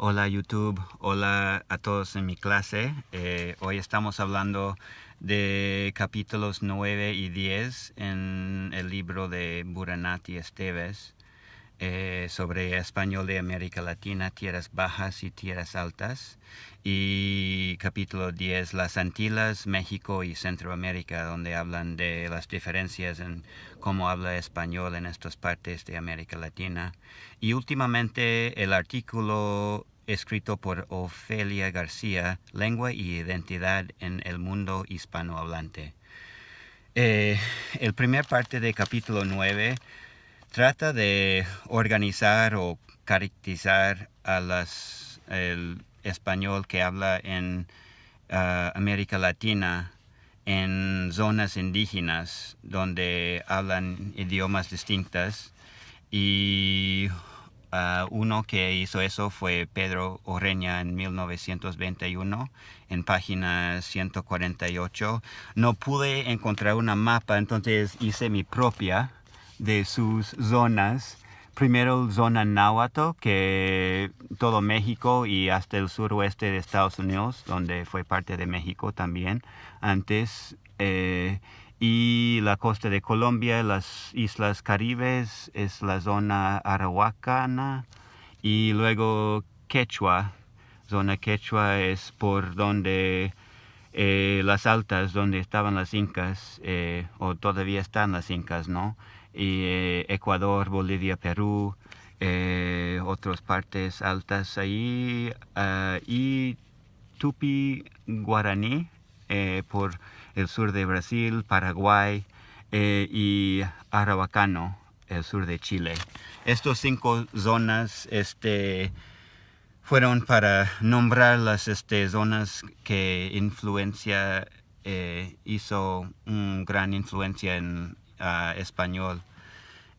Hola YouTube, hola a todos en mi clase. Hoy estamos hablando de capítulos 9 y 10 en el libro de Buranat y Esteves sobre español de América Latina, tierras bajas y tierras altas. Y capítulo 10, las Antillas, México y Centroamérica, donde hablan de las diferencias en cómo habla español en estas partes de América Latina. Y últimamente el artículo escrito por Ofelia García, Lengua y Identidad en el Mundo Hispanohablante. El primer parte de capítulo 9 trata de organizar o caracterizar el español que habla en América Latina en zonas indígenas donde hablan idiomas distintas y uno que hizo eso fue Pedro Orreña en 1921 en página 148. No pude encontrar una mapa, entonces hice mi propia de sus zonas. Primero zona náhuatl, que todo México y hasta el suroeste de Estados Unidos, donde fue parte de México también antes. Y la costa de Colombia, las islas Caribes, es la zona arahuacana. Y luego Quechua, zona Quechua es por donde las altas, donde estaban las incas, o todavía están las incas, ¿no? Y Ecuador, Bolivia, Perú, otras partes altas ahí, y Tupi Guaraní, por el sur de Brasil, Paraguay, y Araucano, el sur de Chile. Estos 5 zonas fueron para nombrar las zonas que hizo una gran influencia en español,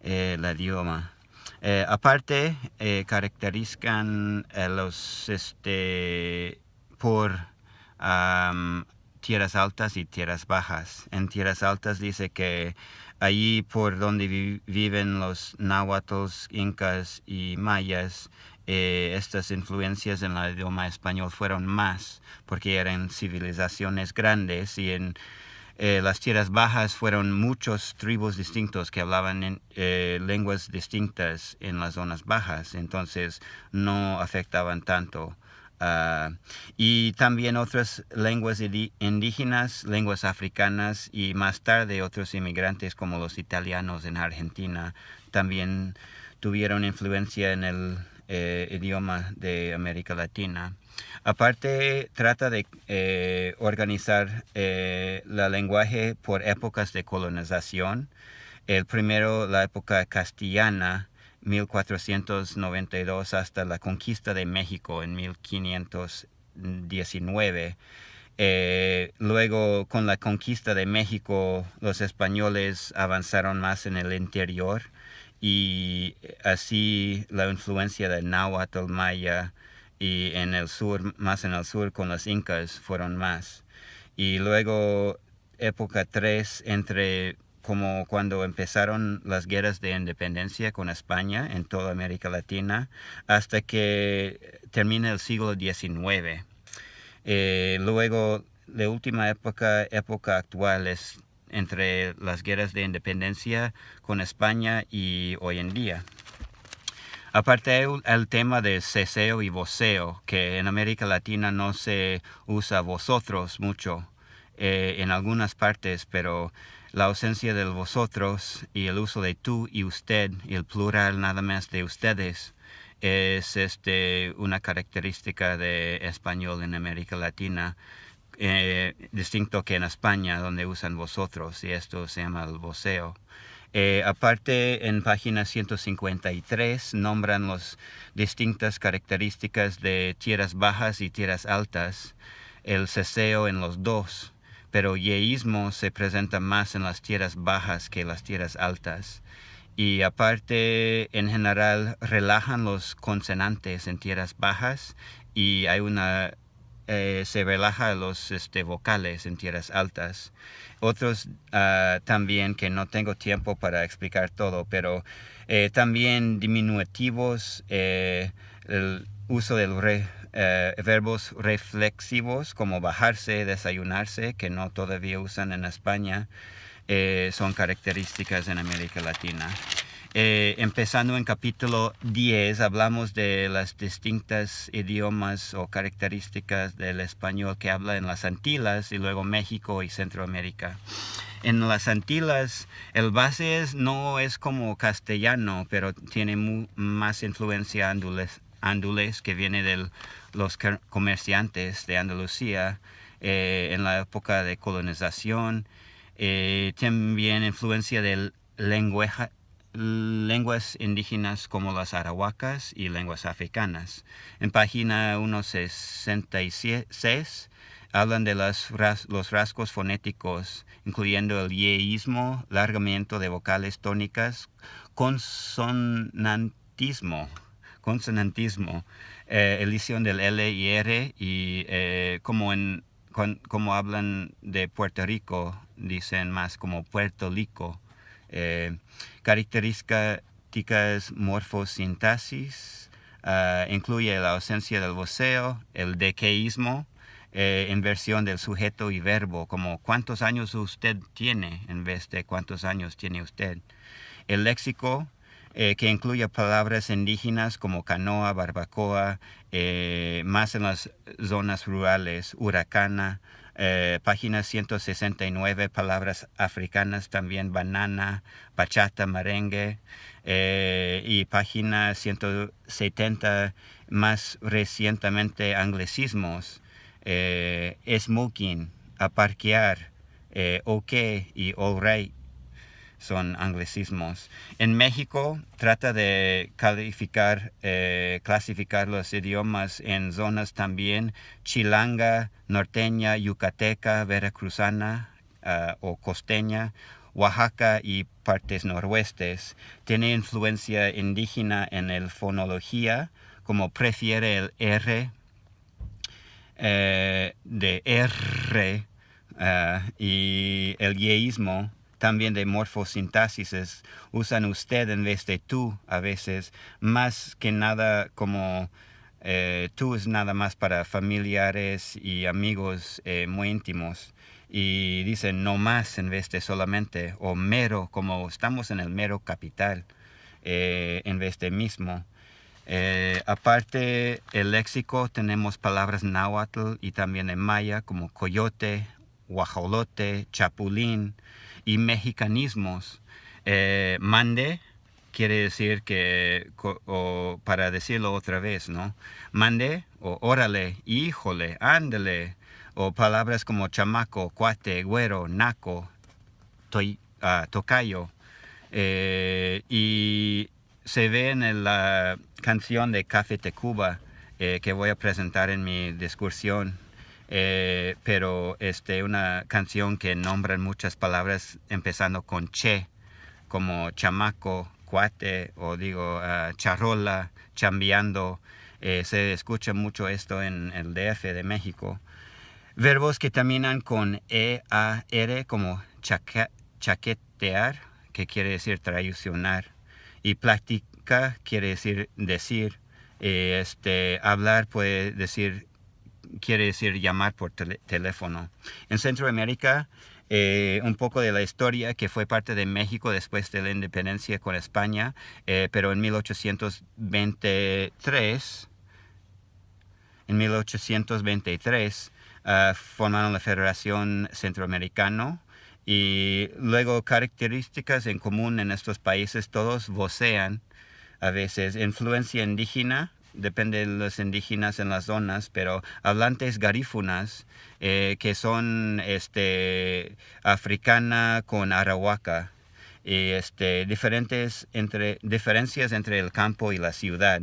el idioma. Aparte, caracterizan los por tierras altas y tierras bajas. En tierras altas dice que allí por donde viven los náhuatls, incas y mayas, estas influencias en el idioma español fueron más porque eran civilizaciones grandes, y en las tierras bajas fueron muchos tribus distintos que hablaban lenguas distintas en las zonas bajas, entonces no afectaban tanto. Y también otras lenguas indígenas, lenguas africanas, y más tarde otros inmigrantes como los italianos en Argentina también tuvieron influencia en el idioma de América Latina. Aparte, trata de organizar el lenguaje por épocas de colonización. El primero, la época castellana, 1492 hasta la conquista de México en 1519. Luego, con la conquista de México, los españoles avanzaron más en el interior, y así la influencia de náhuatl, maya, y en el sur, más en el sur con los incas, fueron más. Y luego época 3, entre como cuando empezaron las guerras de independencia con España en toda América Latina, hasta que termina el siglo XIX. Luego, la última época actual, es entre las guerras de independencia con España y hoy en día. Aparte el tema de ceseo y voceo, que en América Latina no se usa vosotros mucho, en algunas partes, pero la ausencia del vosotros y el uso de tú y usted, y el plural nada más de ustedes, es una característica de español en América Latina, distinto que en España, donde usan vosotros, y esto se llama el voceo. Aparte, en página 153 nombran las distintas características de tierras bajas y tierras altas, el ceseo en los dos, pero yeísmo se presenta más en las tierras bajas que las tierras altas. Y aparte, en general, relajan los consonantes en tierras bajas, y hay una se relaja los vocales en tierras altas. Otros también, que no tengo tiempo para explicar todo, pero también diminutivos, el uso de verbos reflexivos como bajarse, desayunarse, que no todavía usan en España, son características en América Latina. Empezando en capítulo 10, hablamos de las distintas idiomas o características del español que habla en las Antillas y luego México y Centroamérica. En las Antillas, el base no es como castellano, pero tiene más influencia andaluz que viene de los comerciantes de Andalucía en la época de colonización. También influencia del lenguas indígenas como las arahuacas y lenguas africanas. En página 166 hablan de los rasgos fonéticos, incluyendo el yeísmo, largamiento de vocales tónicas, consonantismo, elisión del L y R, y como hablan de Puerto Rico, dicen más como Puerto Rico. Características morfosintaxis, incluye la ausencia del voceo, el dequeísmo, inversión del sujeto y verbo, como cuántos años usted tiene en vez de cuántos años tiene usted. El léxico, que incluye palabras indígenas como canoa, barbacoa, más en las zonas rurales, huracana. Página 169, palabras africanas también, banana, bachata, merengue. Y página 170, más recientemente, anglicismos, smoking, aparquear, ok y all right. Son anglicismos. En México trata de clasificar los idiomas en zonas también: chilanga, norteña, yucateca, veracruzana o costeña, Oaxaca y partes noroestes. Tiene influencia indígena en la fonología, como prefiere el R de R y el yeísmo. También de morfosintaxis, usan usted en vez de tú a veces, más que nada como tú es nada más para familiares y amigos muy íntimos. Y dicen no más en vez de solamente, o mero, como estamos en el mero capital, en vez de mismo. Aparte el léxico, tenemos palabras náhuatl y también en maya como coyote, guajolote, chapulín, y mexicanismos. Mande quiere decir que, o para decirlo otra vez, ¿no? Mande, o órale, híjole, ándale, o palabras como chamaco, cuate, güero, naco, tocayo. Y se ve en la canción de Café Tacuba que voy a presentar en mi discursión. Pero una canción que nombra muchas palabras empezando con che, como chamaco, cuate, o charrola, chambeando. Se escucha mucho esto en el DF de México. Verbos que terminan con EAR, como chaquetear, que quiere decir traicionar, y plática quiere decir decir. Hablar quiere decir llamar por teléfono. En Centroamérica, un poco de la historia que fue parte de México después de la independencia con España, pero en 1823 formaron la Federación Centroamericana. Y luego características en común en estos países: todos vocean a veces. Influencia indígena, depende de los indígenas en las zonas, pero hablantes garífunas, que son africana con arahuaca, y diferencias entre el campo y la ciudad.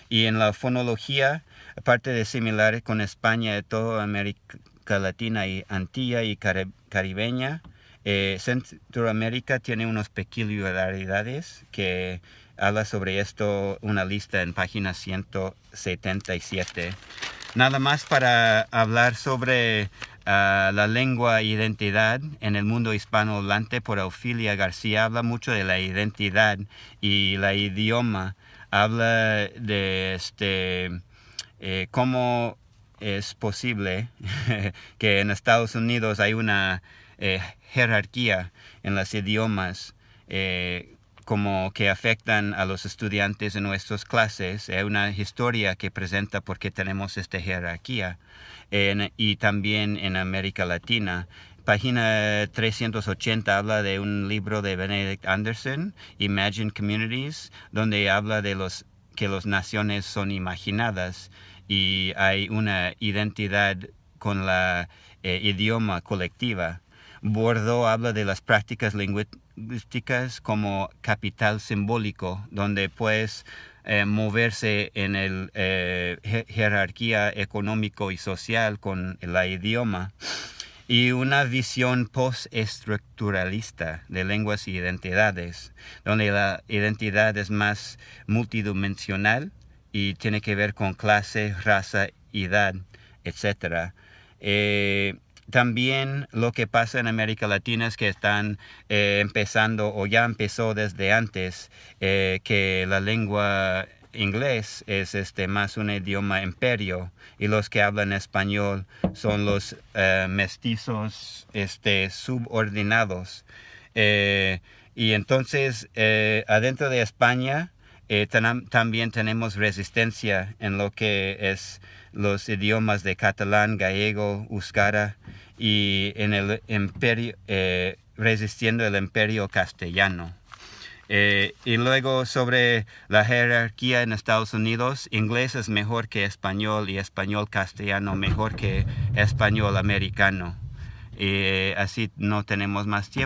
Y en la fonología, aparte de similares con España y toda América Latina y Antilla y caribeña, Centroamérica tiene unas peculiaridades que habla sobre esto una lista en página 177. nada más para hablar sobre la lengua e identidad en el mundo hispanohablante por Ofelia García. Habla mucho de la identidad y la idioma. Habla de cómo es posible que en Estados Unidos hay una jerarquía en los idiomas como que afectan a los estudiantes en nuestras clases. Es una historia que presenta por qué tenemos esta jerarquía y también en América Latina. Página 380 habla de un libro de Benedict Anderson, Imagine Communities, donde habla de que las naciones son imaginadas y hay una identidad con la idioma colectiva. Bordeaux habla de las prácticas lingüísticas como capital simbólico, donde puedes moverse en el jerarquía económico y social con el idioma. Y una visión postestructuralista de lenguas y identidades, donde la identidad es más multidimensional y tiene que ver con clase, raza, edad, etc. También lo que pasa en América Latina es que están empezando, o ya empezó desde antes, que la lengua inglés es más un idioma imperio y los que hablan español son los mestizos subordinados. Y entonces adentro de España también tenemos resistencia en lo que es los idiomas de catalán, gallego, euskara y en el imperio, resistiendo el imperio castellano. Y luego sobre la jerarquía en Estados Unidos, inglés es mejor que español y español castellano mejor que español americano. Así no tenemos más tiempo.